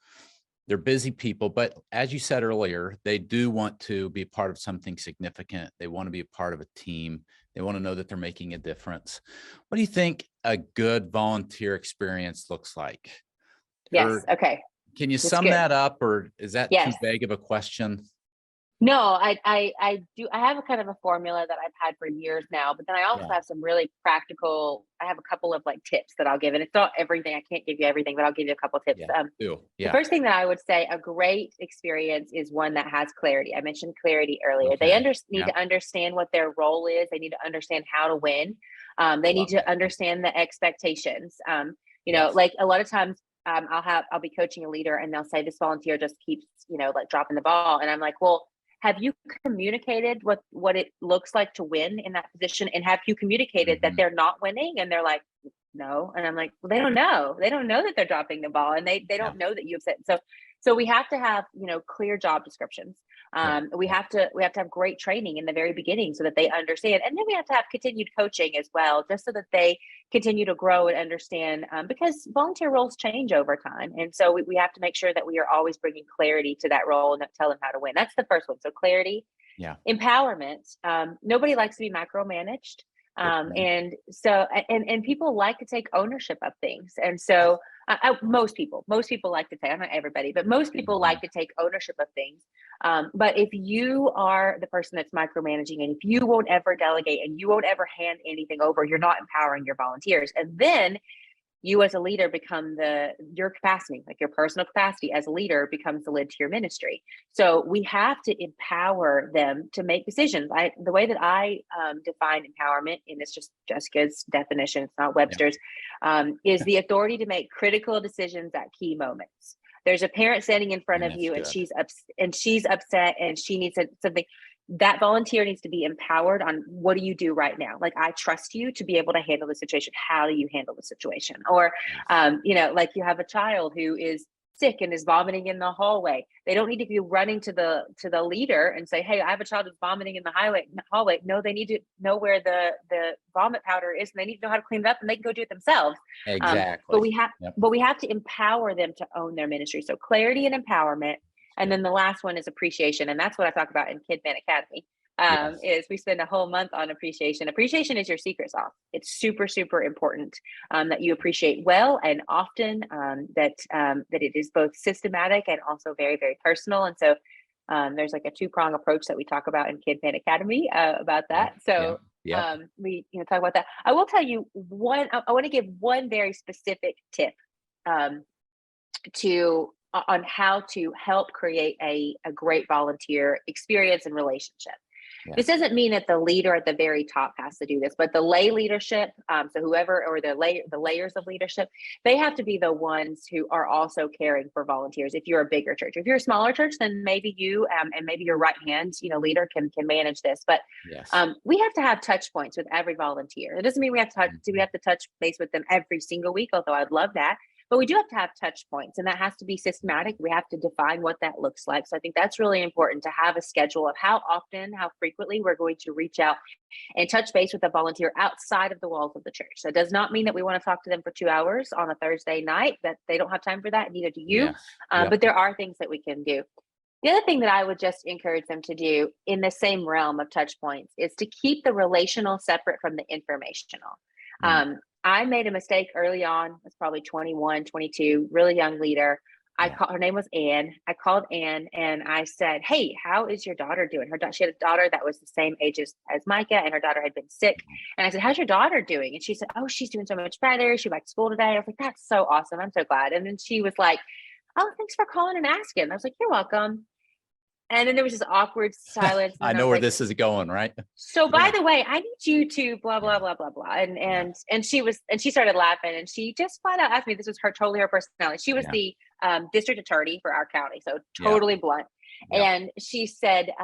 They're busy people, but as you said earlier, they do want to be part of something significant. They want to be a part of a team. They want to know that they're making a difference. What do you think a good volunteer experience looks like? Yes. Okay. Can you sum that up, or is that too vague of a question? No, I do. I have a kind of a formula that I've had for years now, but then I also have some really practical, I have a couple of like tips that I'll give. And it's not everything. I can't give you everything, but I'll give you a couple of tips. The first thing that I would say, a great experience is one that has clarity. I mentioned clarity earlier. They need to understand what their role is. They need to understand how to win. They need to understand the expectations. Like a lot of times, I'll be coaching a leader and they'll say, this volunteer just keeps, like dropping the ball. And I'm like, well, have you communicated what it looks like to win in that position? And have you communicated that they're not winning? And they're like, no. And I'm like, well, they don't know. They don't know that they're dropping the ball, and they don't know that you have said so we have to have, clear job descriptions. We have to have great training in the very beginning so that they understand. And then we have to have continued coaching as well, just so that they continue to grow and understand, because volunteer roles change over time. And so we have to make sure that we are always bringing clarity to that role and tell them how to win. That's the first one. So clarity, empowerment. Nobody likes to be micromanaged. And people like to take ownership of things. And so most people like to take, not everybody, but most people like to take ownership of things. But if you are the person that's micromanaging, and if you won't ever delegate and you won't ever hand anything over, you're not empowering your volunteers. And then you as a leader become your capacity, like your personal capacity as a leader becomes the lid to your ministry. So we have to empower them to make decisions. The way that I define empowerment, and it's just Jessica's definition, it's not Webster's, is the authority to make critical decisions at key moments. There's a parent standing in front of you, and she's upset, and she needs something. That volunteer needs to be empowered on, what do you do right now? Like, I trust you to be able to handle the situation. How do you handle the situation? Or, like you have a child who is sick and is vomiting in the hallway. They don't need to be running to the leader and say, hey, I have a child who's vomiting in the hallway. No, they need to know where the vomit powder is, and they need to know how to clean it up, and they can go do it themselves. Exactly. But we have to empower them to own their ministry. So clarity and empowerment. And then the last one is appreciation. And that's what I talk about in Kid Band Academy, is we spend a whole month on appreciation. Appreciation is your secret sauce. It's super, super important that you appreciate well and often, that it is both systematic and also very, very personal. And so there's like a 2-prong approach that we talk about in Kid Band Academy about that. So we talk about that. I will tell you I want to give one very specific tip on how to help create a great volunteer experience and relationship. This doesn't mean that the leader at the very top has to do this, but the lay leadership, so whoever, or the layers of leadership, they have to be the ones who are also caring for volunteers. If you're a bigger church, if you're a smaller church, then maybe you and maybe your right hand, leader can manage this. But we have to have touch points with every volunteer. It doesn't mean we have to touch base with them every single week, although I'd love that. But we do have to have touch points, and that has to be systematic. We have to define what that looks like. So I think that's really important, to have a schedule of how often, how frequently we're going to reach out and touch base with a volunteer outside of the walls of the church. So it does not mean that we want to talk to them for 2 hours on a Thursday night, that they don't have time for that. Neither do you. But there are things that we can do. The other thing that I would just encourage them to do in the same realm of touch points is to keep the relational separate from the informational. Mm, I made a mistake early on. I was probably 21, 22, really young leader. yeah. Her name was Anne. I called Anne and I said, "Hey, how is your daughter doing?" She had a daughter that was the same age as Micah, and her daughter had been sick. And I said, "How's your daughter doing?" And she said, "Oh, she's doing so much better. She went back to school today." I was like, "That's so awesome. I'm so glad." And then she was like, "Oh, thanks for calling and asking." I was like, "You're welcome." And then there was this awkward silence. And I then I know was where like, this is going, right? "So by Yeah. the way, I need you to blah, blah, Yeah. blah, blah, blah." Yeah. And she started laughing, and she just flat out asked me, this was totally her personality. She was Yeah. the district attorney for our county. So Yeah. totally blunt. Yeah. And she said,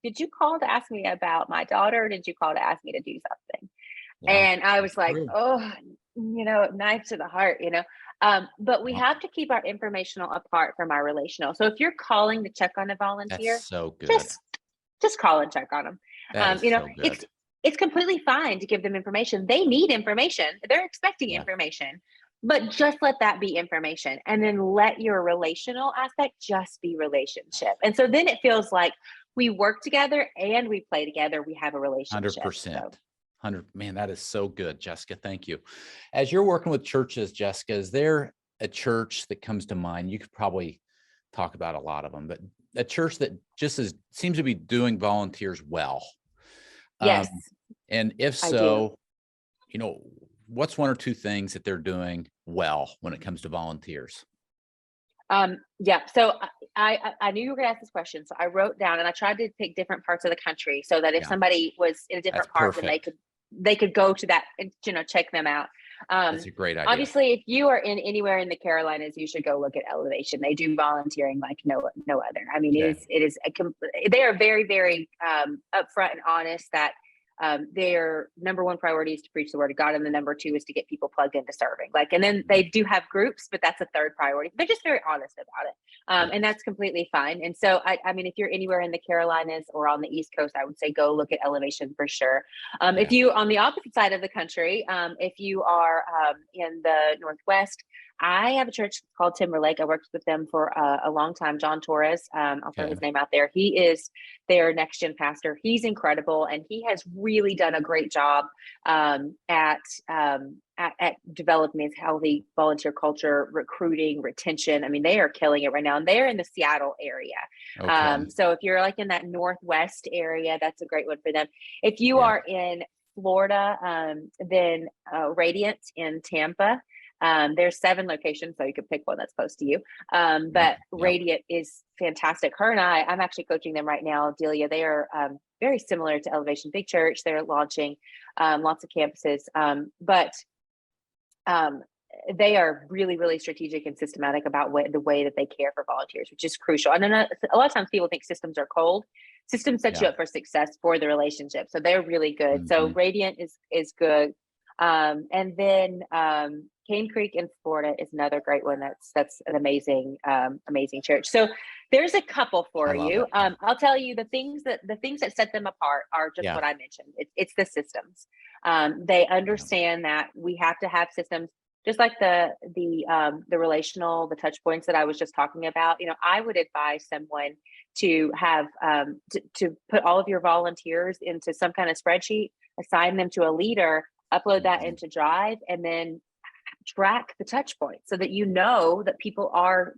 "Did you call to ask me about my daughter? Or did you call to ask me to do something?" Yeah. And I was That's like, true. "Oh, knife to the heart, but we Yeah. have to keep our informational apart from our relational. So if you're calling to check on a That's volunteer, so good. just just call and check on them. That is so good. It's completely fine to give them information. They need information. They're expecting Yeah. information, but just let that be information, and then let your relational aspect just be relationship. And so then it feels like we work together and we play together. We have a relationship. 100%. So 100. Man, that is so good, Jessica. Thank you. As you're working with churches, Jessica, is there a church that comes to mind? You could probably talk about a lot of them, but a church that just seems to be doing volunteers well. yes, And if I do. so, what's one or two things that they're doing well when it comes to volunteers? Yeah. So I knew you were going to ask this question, so I wrote down, and I tried to pick different parts of the country so that if Yeah, somebody was in a that's different part, then perfect. they could go to that and check them out. That's a great idea. Obviously, if you are in anywhere in the Carolinas, you should go look at Elevation. They do volunteering like no other. I mean, Okay. it is they are very, very upfront and honest that their number one priority is to preach the word of God, and the number two is to get people plugged into serving. And then they do have groups, but that's a third priority. They're just very honest about it, and that's completely fine. And so, I mean, if you're anywhere in the Carolinas or on the East Coast, I would say go look at Elevation for sure. If Yeah. you on the opposite side of the country, if you are in the Northwest, I have a church called Timberlake. I worked with them for a long time. John Torres, I'll throw Okay. his name out there. He is their next gen pastor. He's incredible, and he has really done a great job at developing his healthy volunteer culture, recruiting, retention. I mean, they are killing it right now, and they're in the Seattle area. Okay. So if you're in that Northwest area, that's a great one for them. If you Yeah. are in Florida, then Radiant in Tampa. There's 7 locations, so you could pick one that's close to you. But Radiant is fantastic. Her and I'm actually coaching them right now, Delia. They are very similar to Elevation Big Church. They're launching lots of campuses, but they are really, really strategic and systematic about the way that they care for volunteers, which is crucial. And then a lot of times people think systems are cold. Systems set you up for success for the relationship. So they're really good. Mm-hmm. So Radiant is good. And then Cane Creek in Florida is another great one. That's an amazing church. So there's a couple for you. I'll tell you the things that set them apart are just what I mentioned. It's the systems. They understand that we have to have systems, just like the relational, the touch points that I was just talking about. I would advise someone to have to put all of your volunteers into some kind of spreadsheet, assign them to a leader, upload that into Drive, and then track the touch points so that that people are,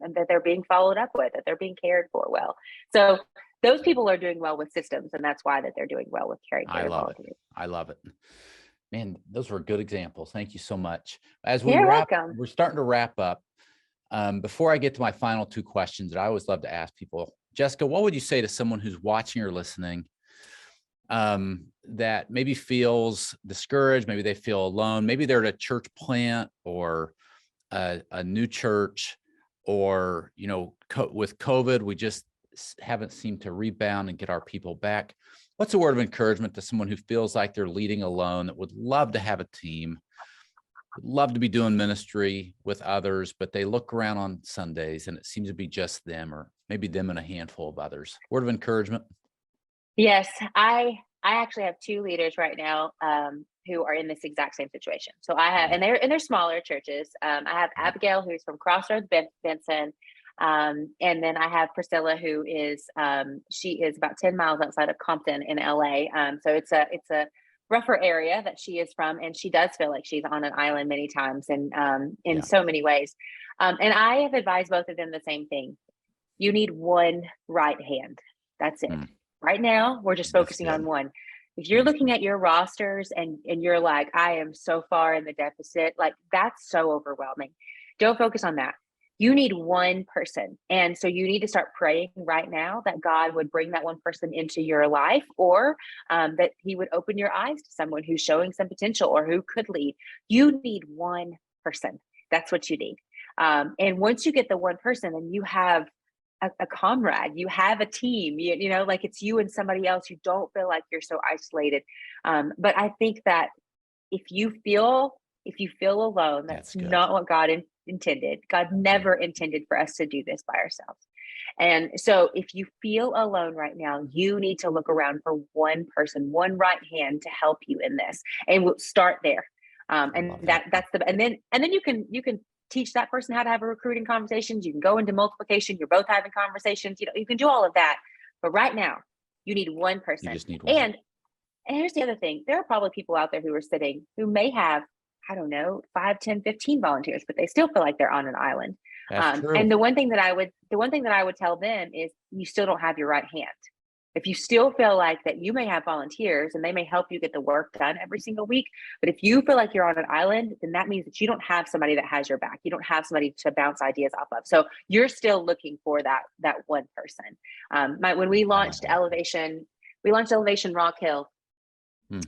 and that they're being followed up with, that they're being cared for well. So those people are doing well with systems, and that's why that they're doing well with caring for volunteers. I love it. Man, those were good examples. Thank you so much. As You're welcome. We're starting to wrap up. Before I get to my final 2 questions that I always love to ask people, Jessica, what would you say to someone who's watching or listening that maybe feels discouraged? Maybe they feel alone. Maybe they're at a church plant or a new church, or, with COVID, we just haven't seemed to rebound and get our people back. What's a word of encouragement to someone who feels like they're leading alone, that would love to have a team, would love to be doing ministry with others, but they look around on Sundays and it seems to be just them, or maybe them and a handful of others? Word of encouragement? Yes, I actually have 2 leaders right now who are in this exact same situation. So I have, and they're smaller churches. I have Abigail, who's from Crossroads Benson. And then I have Priscilla, who is, she is about 10 miles outside of Compton in LA. So it's a rougher area that she is from, and she does feel like she's on an island many times, and in so many ways. And I have advised both of them the same thing. You need one right hand. That's it. Right now, we're just focusing on one. If you're looking at your rosters and you're like, I am so far in the deficit, like that's so overwhelming. Don't focus on that. You need one person. And so you need to start praying right now that God would bring that one person into your life, or that he would open your eyes to someone who's showing some potential or who could lead. You need one person. That's what you need. And once you get the one person, then you have a comrade, you have a team, you know, like it's you and somebody else. You don't feel like you're so isolated. But I think that if you feel alone, that's not what God intended. God never intended for us to do this by ourselves. And so if you feel alone right now, you need to look around for one person, one right hand to help you in this. And we'll start there. And then you can teach that person how to have a recruiting conversations. You can go into multiplication. You're both having conversations. You know, you can do all of that. But right now, you need one person. You just need one. And here's the other thing. There are probably people out there who are sitting who may have, I don't know, 5, 10, 15 volunteers, but they still feel like they're on an island. That's true. And the one thing that I would tell them is you still don't have your right hand. If you still feel like that, you may have volunteers and they may help you get the work done every single week. But if you feel like you're on an island, then that means that you don't have somebody that has your back. You don't have somebody to bounce ideas off of. So you're still looking for that one person. When we launched Elevation Rock Hill,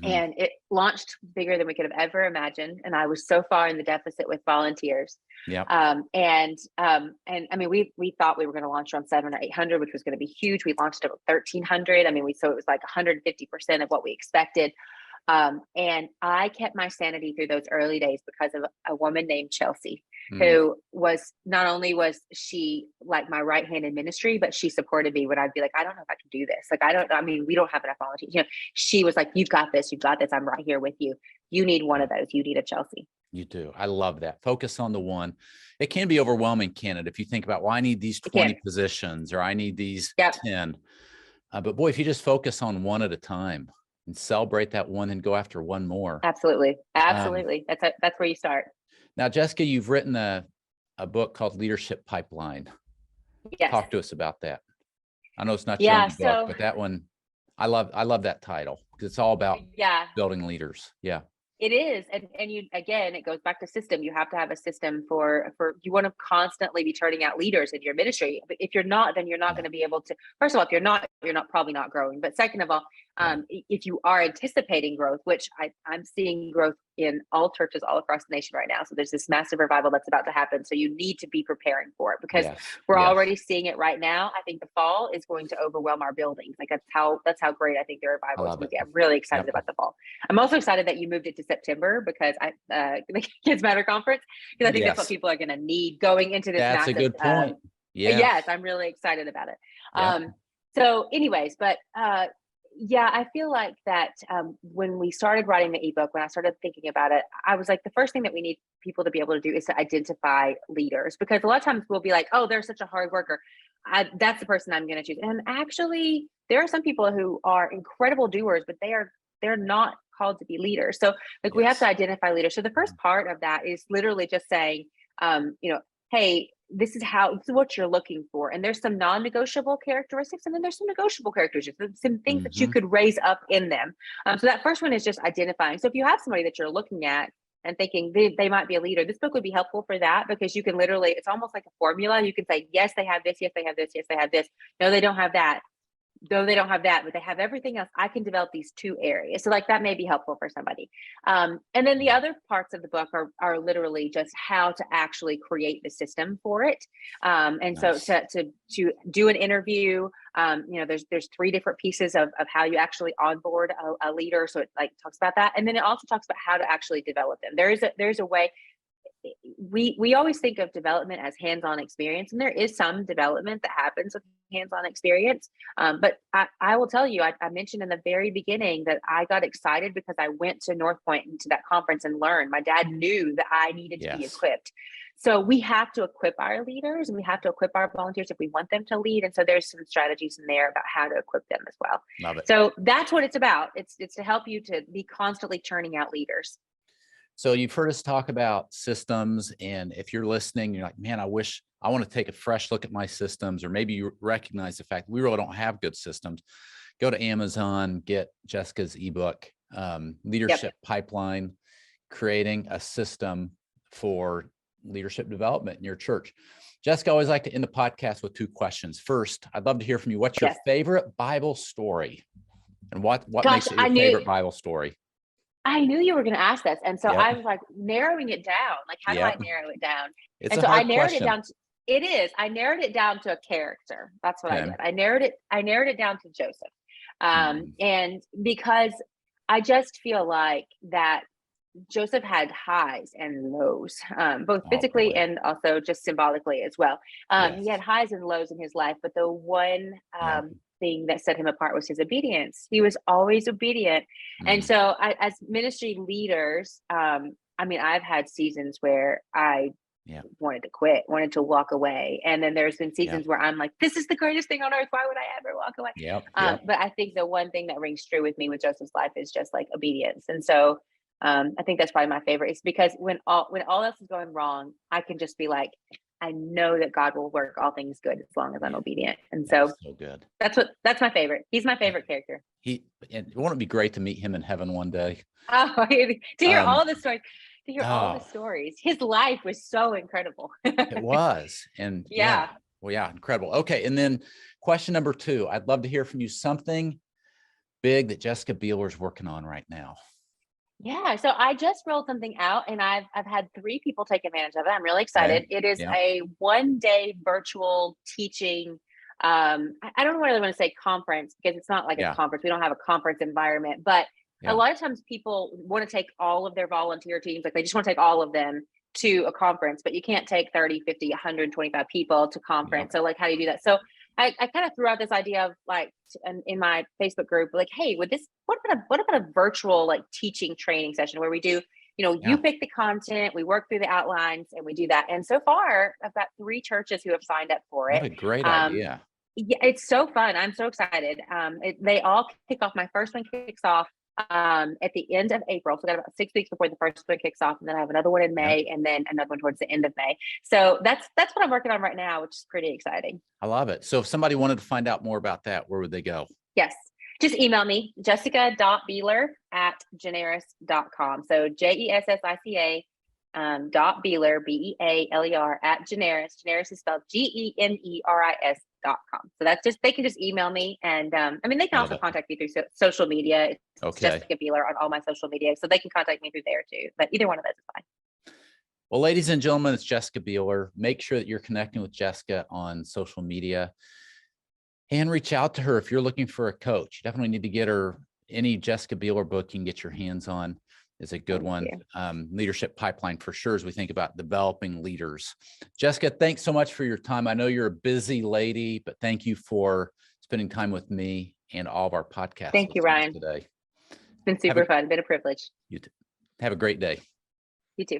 and it launched bigger than we could have ever imagined. And I was so far in the deficit with volunteers. And I mean, we thought we were going to launch around 700 or 800, which was going to be huge. We launched at 1,300. I mean, so it was like 150% of what we expected. And I kept my sanity through those early days because of a woman named Chelsea, who was, not only was she like my right hand in ministry, but she supported me when I'd be like, I don't know if I can do this. Like, I mean, we don't have enough volunteers. You know, she was like, you've got this. I'm right here with you. You need one of those. You need a Chelsea. You do. I love that. Focus on the one. It can be overwhelming, can it? If you think about, well, I need these 20 positions, or I need these 10. But boy, if you just focus on one at a time and celebrate that one and go after one more. Absolutely. That's where you start. Now, Jessica, you've written a book called Leadership Pipeline. Yes. Talk to us about that. I know it's not your own book, but that one, I love that title because it's all about building leaders. Yeah. It is. And you, again, it goes back to system. You have to have a system for you want to constantly be turning out leaders in your ministry. But if you're not, then you're not going to be able to, first of all, if you're not probably not growing. But second of all, if you are anticipating growth, which I'm seeing growth in all churches all across the nation right now. So there's this massive revival that's about to happen. So you need to be preparing for it, because we're already seeing it right now. I think the fall is going to overwhelm our buildings. Like that's how great I think the revival is going to be. I'm really excited about the fall. I'm also excited that you moved it to September, because the Kids Matter conference, because I think that's what people are going to need going into this. That's massive, a good point. Yes, I'm really excited about it. So anyways, but I feel like that when we started writing the ebook, when I started thinking about it, I was like, the first thing that we need people to be able to do is to identify leaders, because a lot of times we'll be like, oh, they're such a hard worker. That's the person I'm going to choose. And actually, there are some people who are incredible doers, but they're not called to be leaders. So like we have to identify leaders. So the first part of that is literally just saying, hey, this is what you're looking for. And there's some non-negotiable characteristics, and then there's some negotiable characteristics, some things that you could raise up in them. So that first one is just identifying. So if you have somebody that you're looking at and thinking they might be a leader, this book would be helpful for that, because you can literally, it's almost like a formula. You can say, yes, they have this. Yes, they have this. Yes, they have this. No, they don't have that. Though they don't have that, but they have everything else. I can develop these 2 areas. So like that may be helpful for somebody. And then the other parts of the book are literally just how to actually create the system for it. And so to do an interview, there's 3 different pieces of how you actually onboard a leader. So it like talks about that. And then it also talks about how to actually develop them. There's a way. We always think of development as hands-on experience, and there is some development that happens with hands-on experience. But I will tell you, I mentioned in the very beginning that I got excited because I went to North Point to that conference and learned. My dad knew that I needed to be equipped. So we have to equip our leaders and we have to equip our volunteers if we want them to lead. And so there's some strategies in there about how to equip them as well. Love it. So that's what it's about. It's to help you to be constantly churning out leaders. So you've heard us talk about systems, and if you're listening, you're like, man, I want to take a fresh look at my systems, or maybe you recognize the fact that we really don't have good systems. Go to Amazon, get Jessica's ebook, Leadership Pipeline, Creating a System for Leadership Development in Your Church. Jessica, I always like to end the podcast with 2 questions. First, I'd love to hear from you. What's your favorite Bible story? And what makes it your favorite Bible story? I knew you were going to ask this. And so I was like narrowing it down. Like, how do I narrow it down? It's and a so hard I narrowed question. it down to, it is. I narrowed it down to a character. That's what I did. I narrowed it down to Joseph. And because I just feel like that Joseph had highs and lows, both physically and also just symbolically as well. He had highs and lows in his life, but the one thing that set him apart was his obedience. He was always obedient. And so as ministry leaders, I mean, I've had seasons where I wanted to quit, wanted to walk away. And then there's been seasons where I'm like, this is the greatest thing on earth. Why would I ever walk away? But I think the one thing that rings true with me with Joseph's life is just like obedience. And so I think that's probably my favorite. It's because when all else is going wrong, I can just be like, I know that God will work all things good as long as I'm obedient. And so good. That's my favorite. He's my favorite character. And won't it be great to meet him in heaven one day? Oh, to hear all the stories. To hear all the stories. His life was so incredible. It was. And incredible. Okay. And then question number 2, I'd love to hear from you something big that Jessica Bealer is working on right now. Yeah. So I just rolled something out and I've had 3 people take advantage of it. I'm really excited. It is a 1-day virtual teaching. I don't really want to say conference because it's not like a conference. We don't have a conference environment, but a lot of times people want to take all of their volunteer teams, like they just want to take all of them to a conference, but you can't take 30, 50, 125 people to conference. So like, how do you do that? So I kind of threw out this idea of like in my Facebook group, like, hey, what about a virtual like teaching training session where we do, you pick the content, we work through the outlines and we do that. And so far I've got 3 churches who have signed up for it. What a great idea. Yeah, it's so fun. I'm so excited. They all kick off. My first one kicks off at the end of April. So I got about 6 weeks before the first one kicks off. And then I have another one in May and then another one towards the end of May. So that's what I'm working on right now, which is pretty exciting. I love it. So if somebody wanted to find out more about that, where would they go? Yes. Just email me, jessica.bealer@generis.com. So JESSICA .Bealer, BEALER @Generis. Generis is spelled GENERIS.com. So that's just, they can just email me. And they can also contact me through social media. It's Jessica Bealer on all my social media. So they can contact me through there too. But either one of those is fine. Well, ladies and gentlemen, it's Jessica Bealer. Make sure that you're connecting with Jessica on social media and reach out to her if you're looking for a coach. You definitely need to get her any Jessica Bealer book you can get your hands on. Is a good one. Leadership Pipeline for sure, as we think about developing leaders. Jessica, thanks so much for your time. I know you're a busy lady, but thank you for spending time with me and all of our podcasts. Thank you, Ryan. Today. It's been super fun. Been a privilege. You too. Have a great day. You too.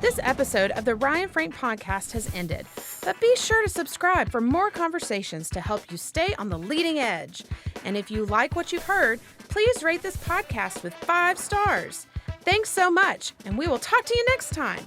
This episode of the Ryan Frank Podcast has ended, but be sure to subscribe for more conversations to help you stay on the leading edge. And if you like what you've heard, please rate this podcast with 5 stars. Thanks so much, and we will talk to you next time.